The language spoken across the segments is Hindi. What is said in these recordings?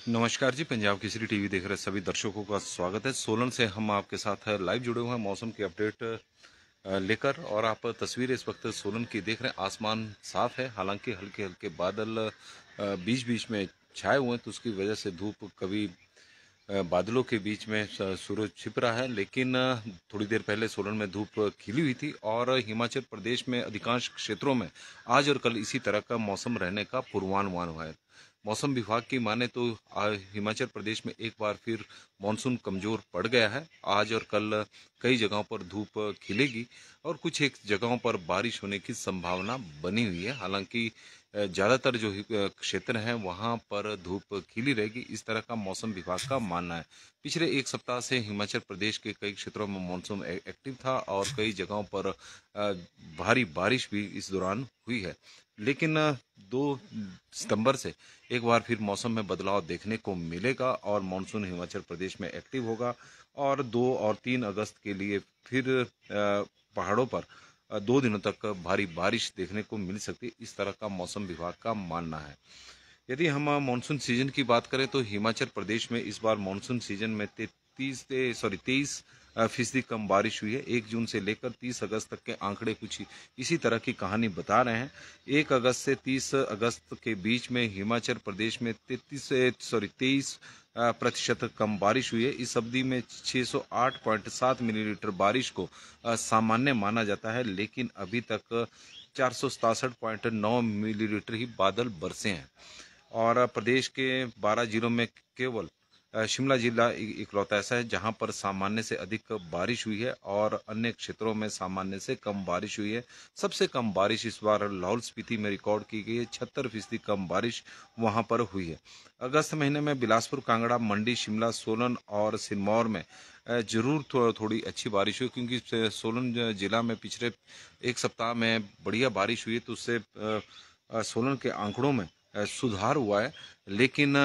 नमस्कार जी, पंजाब केसरी टीवी देख रहे सभी दर्शकों का स्वागत है। सोलन से हम आपके साथ लाइव जुड़े हुए हैं मौसम की अपडेट लेकर। और आप तस्वीरें इस वक्त सोलन की देख रहे हैं। आसमान साफ है, हालांकि हल्के हल्के बादल बीच बीच में छाए हुए हैं, तो उसकी वजह से धूप कभी बादलों के बीच में सूरज छिप रहा है। लेकिन थोड़ी देर पहले सोलन में धूप खिली हुई थी और हिमाचल प्रदेश में अधिकांश क्षेत्रों में आज और कल इसी तरह का मौसम रहने का पूर्वानुमान हुआ है। मौसम विभाग की माने तो हिमाचल प्रदेश में एक बार फिर मानसून कमजोर पड़ गया है। आज और कल कई जगहों पर धूप खिलेगी और कुछ एक जगहों पर बारिश होने की संभावना बनी हुई है। हालांकि ज़्यादातर जो क्षेत्र हैं वहां पर धूप खिली रहेगी, इस तरह का मौसम विभाग का मानना है। पिछले एक सप्ताह से हिमाचल प्रदेश के कई क्षेत्रों में मानसून एक्टिव था और कई जगहों पर भारी बारिश भी इस दौरान हुई है। लेकिन 2 सितंबर से एक बार फिर मौसम में बदलाव देखने को मिलेगा और मानसून हिमाचल प्रदेश में एक्टिव होगा। और 2 और 3 अगस्त के लिए फिर पहाड़ों पर 2 दिनों तक भारी बारिश देखने को मिल सकती है, इस तरह का मौसम विभाग का मानना है। यदि हम मानसून सीजन की बात करें तो हिमाचल प्रदेश में इस बार मानसून सीजन में 23% कम बारिश हुई है। 1 जून से लेकर 30 अगस्त तक के आंकड़े कुछ इसी तरह की कहानी बता रहे हैं। 1 अगस्त से 30 अगस्त के बीच में हिमाचल प्रदेश में 23% कम बारिश हुई है। इस अवधि में 608.7 मिलीलीटर बारिश को सामान्य माना जाता है, लेकिन अभी तक 467.9 मिलीलीटर ही बादल बरसे हैं। और प्रदेश के 12 जिलों में केवल शिमला जिला इकलौता ऐसा है जहां पर सामान्य से अधिक बारिश हुई है और अन्य क्षेत्रों में सामान्य से कम बारिश हुई है। सबसे कम बारिश इस बार लाहौल स्पीति में रिकॉर्ड की गई है। 76% कम बारिश वहां पर हुई है। अगस्त महीने में बिलासपुर, कांगड़ा, मंडी, शिमला, सोलन और सिरमौर में जरूर थोड़ी अच्छी बारिश हुई, क्योंकि सोलन जिला में पिछले एक सप्ताह में बढ़िया बारिश हुई है, तो उससे सोलन के आंकड़ों में सुधार हुआ है। लेकिन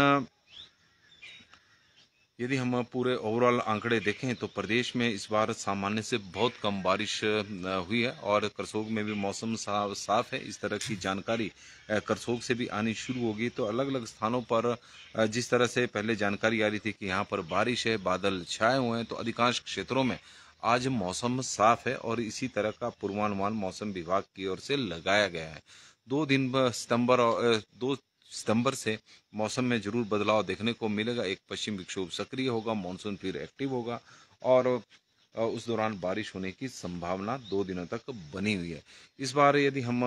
यदि हम पूरे ओवरऑल आंकड़े देखें तो प्रदेश में इस बार सामान्य से बहुत कम बारिश हुई है और करसोग में भी मौसम साफ है। इस तरह की जानकारी करसोग से भी आनी शुरू होगी। तो अलग अलग स्थानों पर जिस तरह से पहले जानकारी आ रही थी कि यहाँ पर बारिश है, बादल छाए हुए हैं, तो अधिकांश क्षेत्रों में आज मौसम साफ है और इसी तरह का पूर्वानुमान मौसम विभाग की ओर से लगाया गया है। 2 सितंबर से मौसम में जरूर बदलाव देखने को मिलेगा। एक पश्चिम विक्षोभ सक्रिय होगा, मानसून फिर एक्टिव होगा और उस दौरान बारिश होने की संभावना 2 दिनों तक बनी हुई है। इस बार यदि हम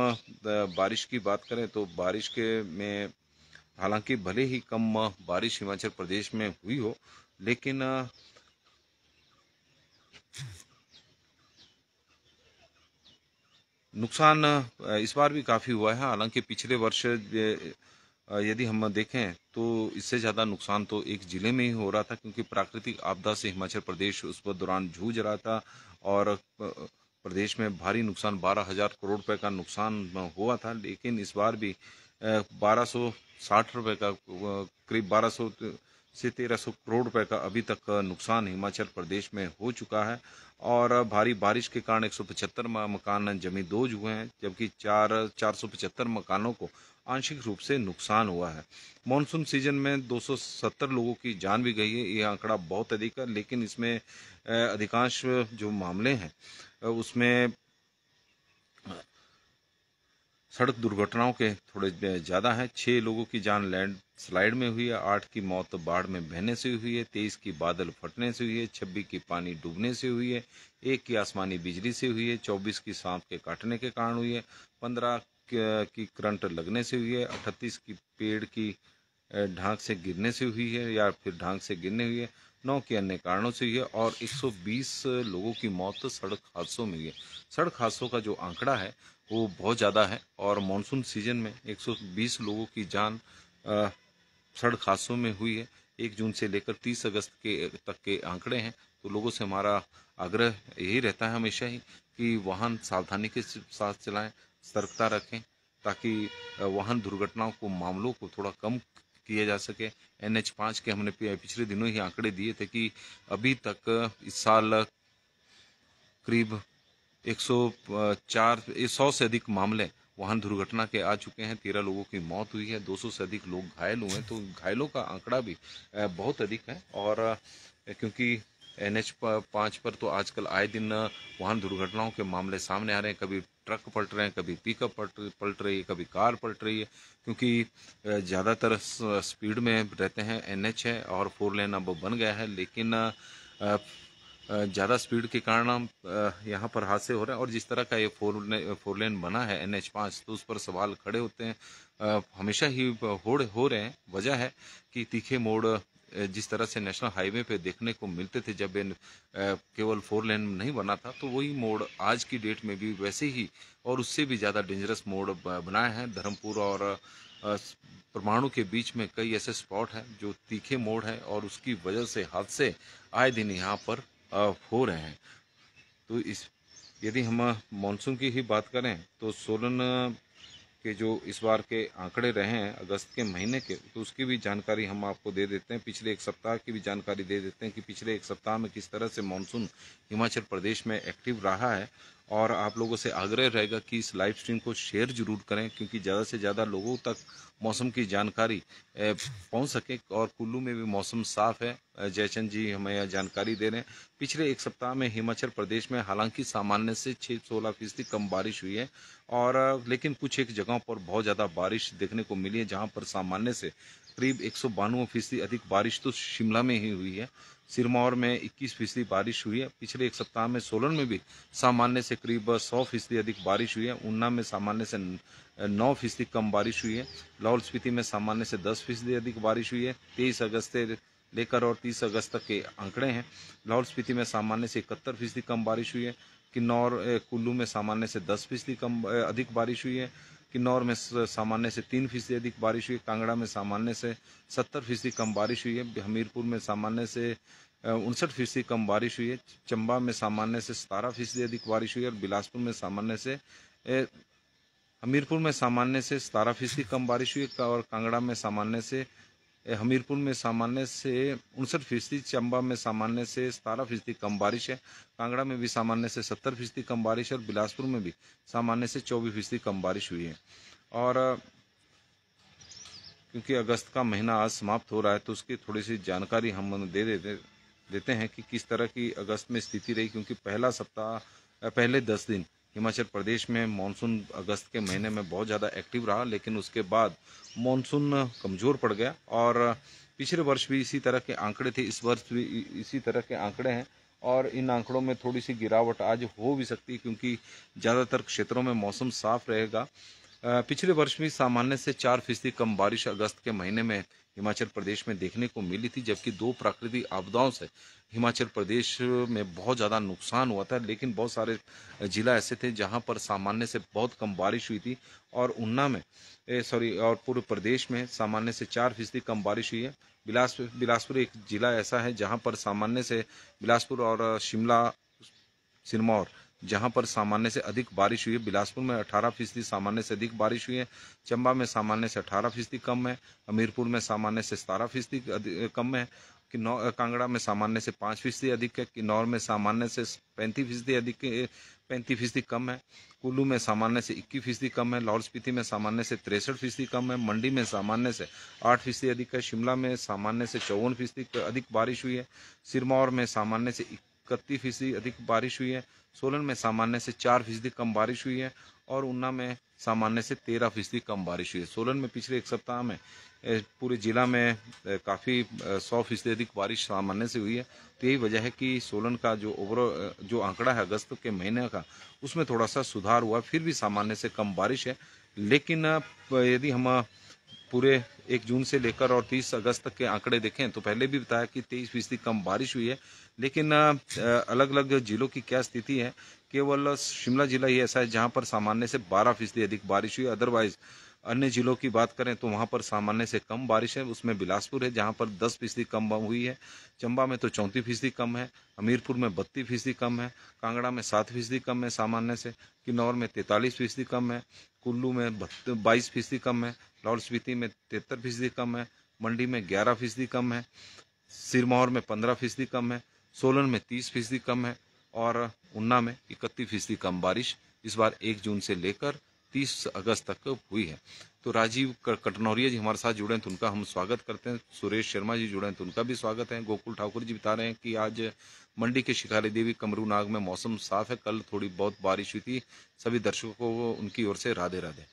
बारिश की बात करें तो बारिश के में हालांकि भले ही कम बारिश हिमाचल प्रदेश में हुई हो, लेकिन नुकसान इस बार भी काफ़ी हुआ है। हालांकि पिछले वर्ष यदि हम देखें तो इससे ज़्यादा नुकसान तो एक ज़िले में ही हो रहा था, क्योंकि प्राकृतिक आपदा से हिमाचल प्रदेश उस वक्त दौरान जूझ रहा था और प्रदेश में भारी नुकसान 12,000 करोड़ रुपए का नुकसान हुआ था। लेकिन इस बार भी 1260 रुपए का करीब 1200 से 1300 करोड़ रुपए का अभी तक नुकसान हिमाचल प्रदेश में हो चुका है। और भारी बारिश के कारण 175 मकान जमींदोज हुए हैं, जबकि 475 मकानों को आंशिक रूप से नुकसान हुआ है। मानसून सीजन में 270 लोगों की जान भी गई है। ये आंकड़ा बहुत अधिक है, लेकिन इसमें अधिकांश जो मामले हैं उसमें सड़क दुर्घटनाओं के थोड़े ज़्यादा हैं। 6 लोगों की जान लैंड स्लाइड में हुई है, 8 की मौत बाढ़ में बहने से हुई है, 23 की बादल फटने से हुई है, 26 की पानी डूबने से हुई है, 1 की आसमानी बिजली से हुई है, 24 की सांप के काटने के कारण हुई है, 15 की करंट लगने से हुई है, 38 की पेड़ की ढांक से गिरने से हुई है या फिर ढांक से गिरने हुई है, 9 के अन्य कारणों से हुई है और 120 लोगों की मौत सड़क हादसों में हुई है। सड़क हादसों का जो आंकड़ा है वो बहुत ज़्यादा है और मानसून सीजन में 120 लोगों की जान सड़क हादसों में हुई है। 1 जून से लेकर 30 अगस्त के तक के आंकड़े हैं। तो लोगों से हमारा आग्रह यही रहता है हमेशा ही कि वाहन सावधानी के साथ चलाएं, सतर्कता रखें, ताकि वाहन दुर्घटनाओं को मामलों को थोड़ा कम किया जा सके। NH5 के हमने पिछले दिनों ही आंकड़े दिए थे कि अभी तक इस साल करीब 100 से अधिक मामले वाहन दुर्घटना के आ चुके हैं। 13 लोगों की मौत हुई है, 200 से अधिक लोग घायल हुए हैं। तो घायलों का आंकड़ा भी बहुत अधिक है। और क्योंकि NH5 पर तो आजकल आए दिन वाहन दुर्घटनाओं के मामले सामने आ रहे हैं। कभी ट्रक पलट रहे हैं, कभी पिकअप पलट रही है, कभी कार पलट रही है, क्योंकि ज़्यादातर स्पीड में रहते हैं। NH है और 4 लेन अब बन गया है, लेकिन ज़्यादा स्पीड के कारण यहाँ पर हादसे हो रहे हैं। और जिस तरह का ये 4 लेन बना है NH5, तो उस पर सवाल खड़े होते हैं, हमेशा ही हो रहे हैं। वजह है कि तीखे मोड़ जिस तरह से नेशनल हाईवे पे देखने को मिलते थे जब केवल 4 लेन नहीं बना था, तो वही मोड़ आज की डेट में भी वैसे ही और उससे भी ज़्यादा डेंजरस मोड़ बनाए हैं। धर्मपुर और परमाणु के बीच में कई ऐसे स्पॉट हैं जो तीखे मोड़ हैं, और उसकी वजह से हादसे आए दिन यहाँ पर हो रहे हैं। तो यदि हम मानसून की ही बात करें तो सोलन के जो इस बार के आंकड़े रहे हैं अगस्त के महीने के, तो उसकी भी जानकारी हम आपको दे देते हैं। पिछले एक सप्ताह की भी जानकारी दे देते हैं कि पिछले एक सप्ताह में किस तरह से मानसून हिमाचल प्रदेश में एक्टिव रहा है। और आप लोगों से आग्रह रहेगा कि इस लाइव स्ट्रीम को शेयर जरूर करें, क्योंकि ज़्यादा से ज़्यादा लोगों तक मौसम की जानकारी पहुंच सके। और कुल्लू में भी मौसम साफ है। जयचंद जी हमें यह जानकारी दे रहे हैं। पिछले एक सप्ताह में हिमाचल प्रदेश में हालांकि सामान्य से 6-16% कम बारिश हुई है, और लेकिन कुछ एक जगहों पर बहुत ज़्यादा बारिश देखने को मिली है, जहां पर सामान्य से करीब 192% अधिक बारिश तो शिमला में ही हुई है। सिरमौर में 21% बारिश हुई है। पिछले एक सप्ताह में सोलन में भी सामान्य से करीब 100% अधिक बारिश हुई है। ऊना में सामान्य से 9% कम बारिश हुई है। लाहौल स्पीति में सामान्य से 10% अधिक बारिश हुई है। 23 अगस्त से लेकर और 30 अगस्त तक के आंकड़े हैं। लाहौल स्पीति में सामान्य से 71% कम बारिश हुई है। किन्नौर कुल्लू में सामान्य से 10% कम अधिक बारिश हुई है। किन्नौर में सामान्य से 3% अधिक बारिश हुई है। कांगड़ा में सामान्य से 70% कम बारिश हुई है। हमीरपुर में सामान्य से 59% कम बारिश हुई है। चंबा में सामान्य से 17% अधिक बारिश हुई है। और बिलासपुर में सामान्य से हमीरपुर में सामान्य से 17% कम बारिश हुई है। और कांगड़ा में सामान्य से हमीरपुर में सामान्य से 59%, चंबा में सामान्य से 17% कम बारिश है। कांगड़ा में भी सामान्य से 70% कम बारिश है। और बिलासपुर में भी सामान्य से 24% कम बारिश हुई है। और क्योंकि अगस्त का महीना आज समाप्त हो रहा है, तो उसकी थोड़ी सी जानकारी हम देते हैं कि किस तरह की अगस्त में स्थिति रही। क्योंकि पहले 10 दिन हिमाचल प्रदेश में मानसून अगस्त के महीने में बहुत ज़्यादा एक्टिव रहा, लेकिन उसके बाद मानसून कमज़ोर पड़ गया। और पिछले वर्ष भी इसी तरह के आंकड़े थे, इस वर्ष भी इसी तरह के आंकड़े हैं। और इन आंकड़ों में थोड़ी सी गिरावट आज हो भी सकती है, क्योंकि ज़्यादातर क्षेत्रों में मौसम साफ रहेगा। पिछले वर्ष भी सामान्य से 4% कम बारिश अगस्त के महीने में हिमाचल प्रदेश में देखने को मिली थी, जबकि 2 प्राकृतिक आपदाओं से हिमाचल प्रदेश में बहुत ज़्यादा नुकसान हुआ था। लेकिन बहुत सारे जिला ऐसे थे जहां पर सामान्य से बहुत कम बारिश हुई थी। और ऊना में और पूरे प्रदेश में सामान्य से 4% कम बारिश हुई है। बिलासपुर एक जिला ऐसा है जहां पर सामान्य से बिलासपुर और शिमला सिरमौर जहां पर सामान्य से अधिक बारिश हुई है। बिलासपुर में 18% सामान्य से अधिक बारिश हुई है। चंबा में सामान्य से 18% कम है। हमीरपुर में सामान्य से 17% कम है। कांगड़ा में सामान्य से 5% अधिक है। किन्नौर में सामान्य से 35% कम है। कुल्लू में सामान्य से 21% कम है। लाहौल स्पीति में सामान्य से 63% कम है। मंडी में सामान्य से 8% अधिक है। शिमला में सामान्य से 54% अधिक बारिश हुई है। सिरमौर में सामान्य से 31% अधिक बारिश हुई है। सोलन में सामान्य से 4% कम बारिश हुई है। और ऊना में सामान्य से 13% कम बारिश हुई है। सोलन में पिछले एक सप्ताह में पूरे जिला में काफ़ी 100% अधिक बारिश सामान्य से हुई है। तो यही वजह है कि सोलन का जो आंकड़ा है अगस्त के महीने का, उसमें थोड़ा सा सुधार हुआ। फिर भी सामान्य से कम बारिश है। लेकिन यदि हम पूरे 1 जून से लेकर और 30 अगस्त तक के आंकड़े देखें, तो पहले भी बताया कि 23% कम बारिश हुई है। लेकिन अलग अलग जिलों की क्या स्थिति है, केवल शिमला जिला ही ऐसा है जहां पर सामान्य से 12% अधिक बारिश हुई। अदरवाइज अन्य जिलों की बात करें तो वहां पर सामान्य से कम बारिश है। उसमें बिलासपुर है जहां पर 10% कम हुई है। चंबा में तो 34% कम है। हमीरपुर में 32% कम है। कांगड़ा में 7% कम है सामान्य से। किन्नौर में 43% कम है। कुल्लू में 22% कम है। लाहौल स्पीति में 73% कम है। मंडी में 11% कम है। सिरमौर में 15% कम है। सोलन में 30% कम है। और ऊना में 31% कम बारिश इस बार 1 जून से लेकर 30 अगस्त तक हुई है। तो राजीव कटनौरिया जी हमारे साथ जुड़े हैं तो उनका हम स्वागत करते हैं। सुरेश शर्मा जी जुड़े हैं तो उनका भी स्वागत है। गोकुल ठाकुर जी बता रहे हैं कि आज मंडी के शिकारी देवी कमरूनाग में मौसम साफ है, कल थोड़ी बहुत बारिश हुई थी। सभी दर्शकों को उनकी ओर से राधे राधे।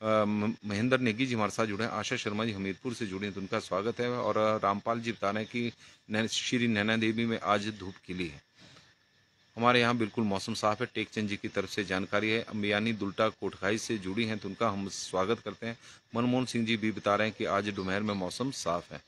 महेंद्र नेगी जी हमारे साथ जुड़े हैं। आशा शर्मा जी हमीरपुर से जुड़ी हैं तो उनका स्वागत है। और रामपाल जी बता रहे हैं कि श्री नैना देवी में आज धूप खिली है। हमारे यहाँ बिल्कुल मौसम साफ है। टेकचंद जी की तरफ से जानकारी है। अम्बियानी दुल्टा कोटखाई से जुड़ी हैं तो उनका हम स्वागत करते हैं। मनमोहन सिंह जी भी बता रहे हैं कि आज डुमेर में मौसम साफ है।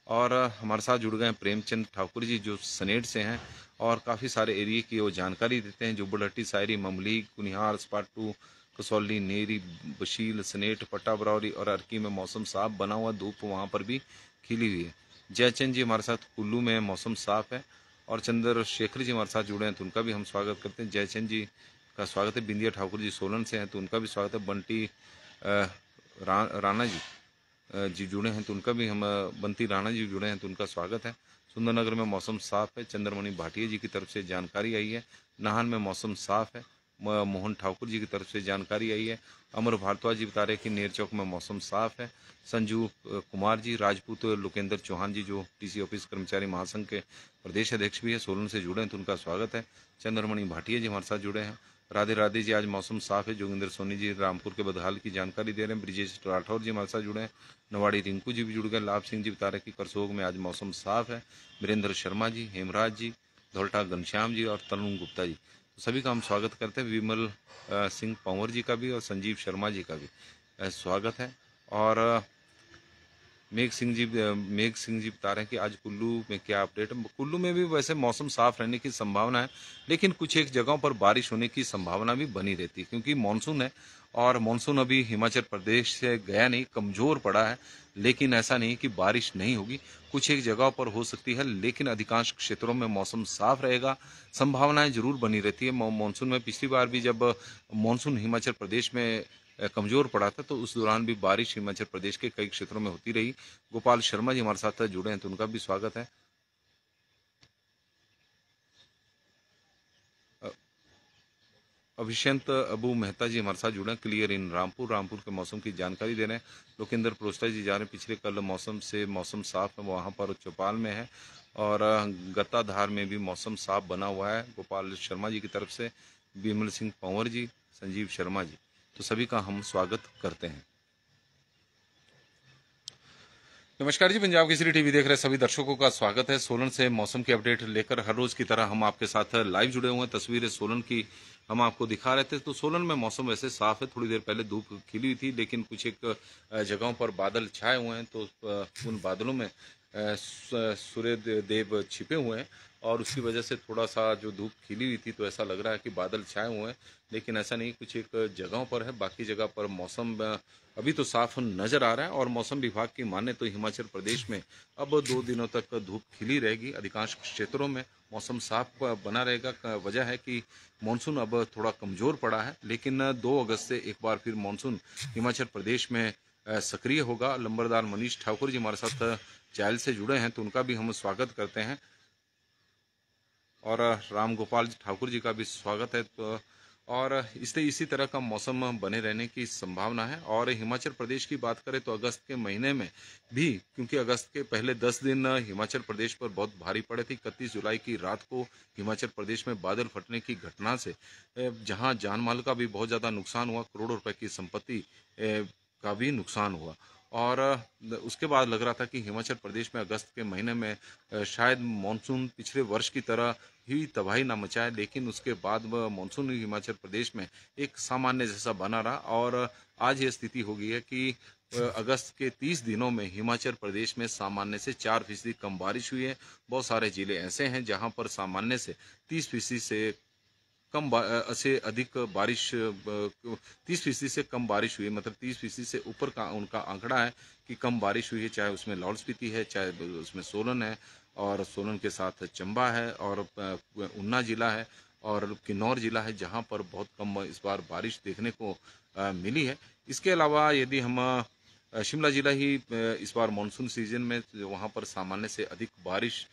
और हमारे साथ जुड़ गए हैं प्रेमचंद ठाकुर जी जो सनेट से हैं और काफ़ी सारे एरिए की वो जानकारी देते हैं। जो बुढ़ट्टी, सायरी, ममली, कुनिहार, स्पाटू, कसौली, नेरी, बशील, सनेट, पट्टा बरौरी और अर्की में मौसम साफ बना हुआ, धूप वहाँ पर भी खिली हुई है। जयचंद जी हमारे साथ कुल्लू में मौसम साफ है। और चंद्रशेखर जी हमारे साथ जुड़े हैं तो उनका भी हम स्वागत करते हैं। जयचंद जी का स्वागत है। बिंदिया ठाकुर जी सोलन से हैं तो उनका भी स्वागत है। बंटी राणा जी जी जुड़े हैं तो उनका भी हम बंटी राणा जी जुड़े हैं तो उनका स्वागत है। सुंदरनगर में मौसम साफ है। चंद्रमणि भाटिया जी की तरफ से जानकारी आई है। नाहन में मौसम साफ है। मोहन ठाकुर जी की तरफ से जानकारी आई है। अमर भारद्वाज जी बता रहे हैं कि नेरचौक में मौसम साफ है। संजू कुमार जी राजपूत, लोकेंद्र चौहान जी जो टीसी ऑफिस कर्मचारी महासंघ के प्रदेश अध्यक्ष भी है, सोलन से जुड़े हैं तो उनका स्वागत है। चंद्रमणि भाटिया जी हमारे साथ जुड़े हैं। राधे राधे जी, आज मौसम साफ है। जोगिंदर सोनी जी रामपुर के बदहाल की जानकारी दे रहे हैं। ब्रिजेश राठौर जी हमारे साथ जुड़े हैं। नवाड़ी रिंकू जी भी जुड़ गए। लाभ सिंह जी बता रहे हैं कि करसोग में आज मौसम साफ है। वीरेंद्र शर्मा जी, हेमराज जी, धौलटा घनश्याम जी और तरुण गुप्ता जी, तो सभी का हम स्वागत करते हैं। विमल सिंह पंवर जी का भी और संजीव शर्मा जी का भी स्वागत है। और मेघ सिंह जी बता रहे हैं कि आज कुल्लू में क्या अपडेट है। कुल्लू में भी वैसे मौसम साफ रहने की संभावना है, लेकिन कुछ एक जगहों पर बारिश होने की संभावना भी बनी रहती है क्योंकि मानसून है। और मानसून अभी हिमाचल प्रदेश से गया नहीं, कमजोर पड़ा है। लेकिन ऐसा नहीं कि बारिश नहीं होगी, कुछ एक जगहों पर हो सकती है, लेकिन अधिकांश क्षेत्रों में मौसम साफ रहेगा। संभावनाएं जरूर बनी रहती है। मानसून में पिछली बार भी जब मानसून हिमाचल प्रदेश में कमजोर पड़ा था तो उस दौरान भी बारिश हिमाचल प्रदेश के कई क्षेत्रों में होती रही। गोपाल शर्मा जी हमारे साथ जुड़े हैं तो उनका भी स्वागत है। अभिषंत अबू मेहता जी हमारे साथ जुड़े हैं। क्लियर इन रामपुर के मौसम की जानकारी दे रहे हैं। लोकेंद्र प्रोस्टा जी जा रहे हैं पिछले कल मौसम साफ है, वहाँ पर चौपाल में है। और गत्ताधार में भी मौसम साफ बना हुआ है गोपाल शर्मा जी की तरफ से। विमल सिंह पंवर जी, संजीव शर्मा जी, तो सभी का हम स्वागत करते हैं। नमस्कार जी, पंजाब केसरी टीवी देख रहे सभी दर्शकों का स्वागत है। सोलन से मौसम की अपडेट लेकर हर रोज की तरह हम आपके साथ लाइव जुड़े हुए हैं। तस्वीरें सोलन की हम आपको दिखा रहे थे। तो सोलन में मौसम वैसे साफ है, थोड़ी देर पहले धूप खिली हुई थी, लेकिन कुछ एक जगहों पर बादल छाए हुए हैं। तो उन बादलों में सूर्य देव छिपे हुए हैं और उसकी वजह से थोड़ा सा जो धूप खिली हुई थी तो ऐसा लग रहा है कि बादल छाए हुए हैं, लेकिन ऐसा नहीं, कुछ एक जगहों पर है। बाकी जगह पर मौसम अभी तो साफ नजर आ रहा है। और मौसम विभाग की माने तो हिमाचल प्रदेश में अब 2 दिनों तक धूप खिली रहेगी। अधिकांश क्षेत्रों में मौसम साफ बना रहेगा। वजह है कि मानसून अब थोड़ा कमजोर पड़ा है, लेकिन 2 अगस्त से एक बार फिर मानसून हिमाचल प्रदेश में सक्रिय होगा। लंबरदार मनीष ठाकुर जी हमारे साथ चाइल से जुड़े हैं तो उनका भी हम स्वागत करते हैं। और राम गोपाल ठाकुर जी का भी स्वागत है। तो और इसलिए इसी तरह का मौसम बने रहने की संभावना है। और हिमाचल प्रदेश की बात करें तो अगस्त के महीने में भी, क्योंकि अगस्त के पहले 10 दिन हिमाचल प्रदेश पर बहुत भारी पड़े थे। 31 जुलाई की रात को हिमाचल प्रदेश में बादल फटने की घटना से जहां जान माल का भी बहुत ज़्यादा नुकसान हुआ, करोड़ों रुपए की संपत्ति का भी नुकसान हुआ। और उसके बाद लग रहा था कि हिमाचल प्रदेश में अगस्त के महीने में शायद मानसून पिछले वर्ष की तरह ही तबाही ना मचाए, लेकिन उसके बाद वह मानसून हिमाचल प्रदेश में एक सामान्य जैसा बना रहा। और आज ये स्थिति हो गई है कि अगस्त के 30 दिनों में हिमाचल प्रदेश में सामान्य से 4% कम बारिश हुई है। बहुत सारे जिले ऐसे हैं जहां पर सामान्य से 30% से से अधिक बारिश 30% से कम बारिश हुई है। मतलब 30% से ऊपर का उनका आंकड़ा है कि कम बारिश हुई है, चाहे उसमें लाहौल स्पीति है, चाहे उसमें सोलन है, और सोलन के साथ चंबा है, और ऊना जिला है, और किन्नौर जिला है, जहां पर बहुत कम इस बार बारिश देखने को मिली है। इसके अलावा यदि हम शिमला जिला ही इस बार मानसून सीजन में वहां पर सामान्य से अधिक बारिश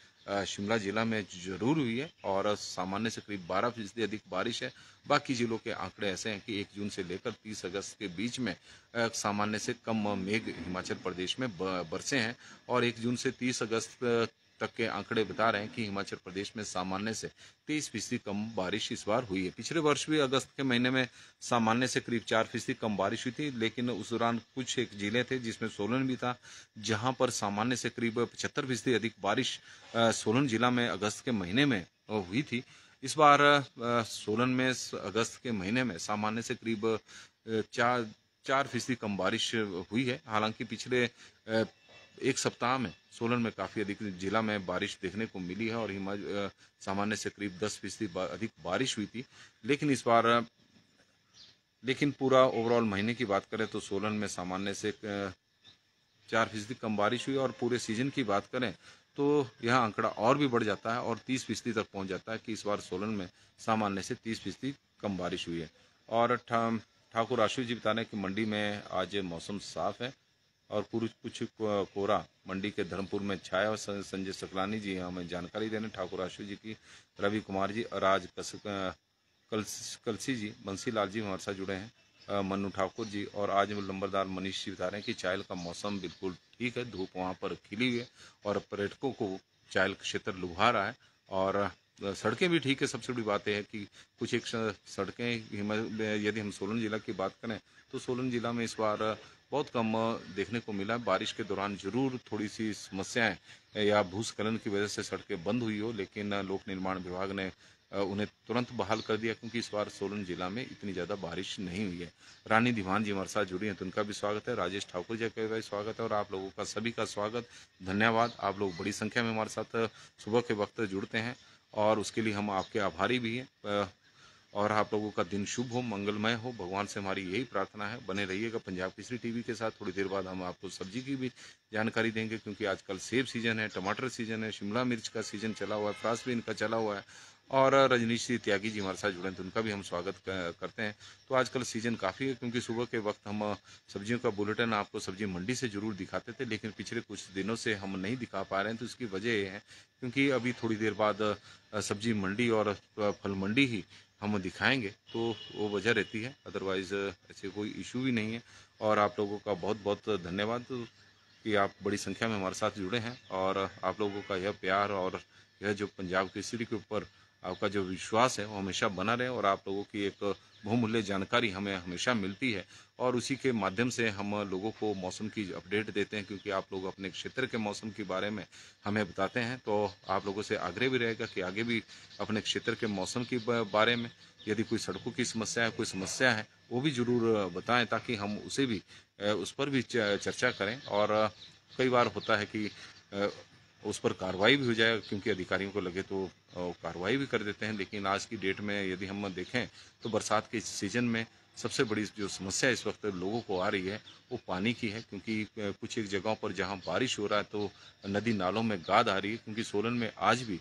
शिमला जिला में जरूर हुई है और सामान्य से करीब 12% अधिक बारिश है। बाकी जिलों के आंकड़े ऐसे हैं कि 1 जून से लेकर 30 अगस्त के बीच में सामान्य से कम मेघ हिमाचल प्रदेश में बरसे हैं और 1 जून से 30 अगस्त तक के आंकड़े बता रहे हैं कि हिमाचल प्रदेश में सामान्य से 23% कम बारिश इस बार हुई है। पिछले वर्ष भी अगस्त के महीने में सामान्य से करीब 4% कम बारिश हुई थी, लेकिन उस दौरान कुछ एक जिले थे जिसमें सोलन भी था, जहां पर सामान्य से करीब 75% अधिक बारिश सोलन जिला में अगस्त के महीने में हुई थी। इस बार सोलन में अगस्त के महीने में सामान्य से करीब 4% कम बारिश हुई है। हालांकि पिछले एक सप्ताह में सोलन में काफ़ी अधिक जिला में बारिश देखने को मिली है और सामान्य से करीब 10% अधिक बारिश हुई थी। लेकिन पूरा ओवरऑल महीने की बात करें तो सोलन में सामान्य से 4% कम बारिश हुई और पूरे सीजन की बात करें तो यह आंकड़ा और भी बढ़ जाता है और 30% तक पहुंच जाता है कि इस बार सोलन में सामान्य से 30% कम बारिश हुई है। और ठाकुर आशु जी बता रहे हैं कि मंडी में आज मौसम साफ है और कुछ कोहरा मंडी के धर्मपुर में छाया और संजय सकलानी जी हमें जानकारी देने ठाकुर आशु जी की, रवि कुमार जी और आज कलसी जी, बंसी लाल जी हमारे साथ जुड़े हैं, मन्नू ठाकुर जी और आज नंबरदार मनीष जी बता रहे हैं कि चायल का मौसम बिल्कुल ठीक है, धूप वहाँ पर खिली हुई है और पर्यटकों को चायल क्षेत्र लुभा रहा है और सड़कें भी ठीक है। सबसे बड़ी बात यह है कि कुछ एक सड़कें यदि हम सोलन जिला की बात करें तो सोलन जिला में इस बार बहुत कम देखने को मिला। बारिश के दौरान जरूर थोड़ी सी समस्याएं या भूस्खलन की वजह से सड़कें बंद हुई हो, लेकिन लोक निर्माण विभाग ने उन्हें तुरंत बहाल कर दिया क्योंकि इस बार सोलन जिला में इतनी ज़्यादा बारिश नहीं हुई है। रानी दीवान जी हमारे साथ जुड़ी हैं तो उनका भी स्वागत है, राजेश ठाकुर जी का भी स्वागत है और आप लोगों का सभी का स्वागत, धन्यवाद। आप लोग बड़ी संख्या में हमारे साथ सुबह के वक्त जुड़ते हैं और उसके लिए हम आपके आभारी भी हैं और आप लोगों का दिन शुभ हो, मंगलमय हो, भगवान से हमारी यही प्रार्थना है। बने रहिएगा पंजाब केसरी टीवी के साथ। थोड़ी देर बाद हम आपको सब्जी की भी जानकारी देंगे क्योंकि आजकल सेब सीजन है, टमाटर सीजन है, शिमला मिर्च का सीजन चला हुआ है, फ्रांसबीन का चला हुआ है और रजनीश जी त्यागी जी हमारे साथ जुड़े हैं तो उनका भी हम स्वागत करते हैं। तो आजकल सीजन काफ़ी है क्योंकि सुबह के वक्त हम सब्जियों का बुलेटिन आपको सब्जी मंडी से जरूर दिखाते थे, लेकिन पिछले कुछ दिनों से हम नहीं दिखा पा रहे हैं। तो इसकी वजह ये है क्योंकि अभी थोड़ी देर बाद सब्जी मंडी और फल मंडी ही हम दिखाएंगे तो वो वजह रहती है, अदरवाइज़ ऐसे कोई इशू भी नहीं है। और आप लोगों का बहुत बहुत धन्यवाद कि आप बड़ी संख्या में हमारे साथ जुड़े हैं और आप लोगों का यह प्यार और यह जो पंजाब केसरी के ऊपर आपका जो विश्वास है वो हमेशा बना रहे और आप लोगों की एक बहुमूल्य जानकारी हमें हमेशा मिलती है और उसी के माध्यम से हम लोगों को मौसम की अपडेट देते हैं क्योंकि आप लोग अपने क्षेत्र के मौसम के बारे में हमें बताते हैं। तो आप लोगों से आग्रह भी रहेगा कि आगे भी अपने क्षेत्र के मौसम के बारे में यदि कोई सड़कों की समस्या है, कोई समस्या है, वो भी ज़रूर बताएं ताकि हम उसे भी उस पर भी चर्चा करें और कई बार होता है कि उस पर कार्रवाई भी हो जाए क्योंकि अधिकारियों को लगे तो कार्रवाई भी कर देते हैं। लेकिन आज की डेट में यदि हम देखें तो बरसात के सीजन में सबसे बड़ी जो समस्या इस वक्त लोगों को आ रही है वो पानी की है क्योंकि कुछ एक जगहों पर जहां बारिश हो रहा है तो नदी नालों में गाद आ रही है क्योंकि सोलन में आज भी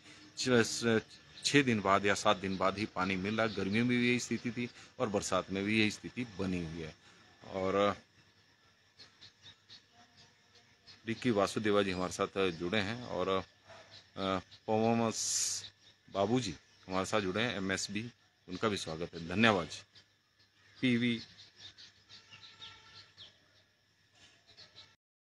6 दिन बाद या 7 दिन बाद ही पानी मिल रहा है। गर्मियों में भी यही स्थिति थी और बरसात में भी यही स्थिति बनी हुई है। और रिक्की वासुदेवा जी हमारे साथ जुड़े हैं और पवमस बाबू जी हमारे साथ जुड़े हैं, MSB, उनका भी स्वागत है, धन्यवाद। PV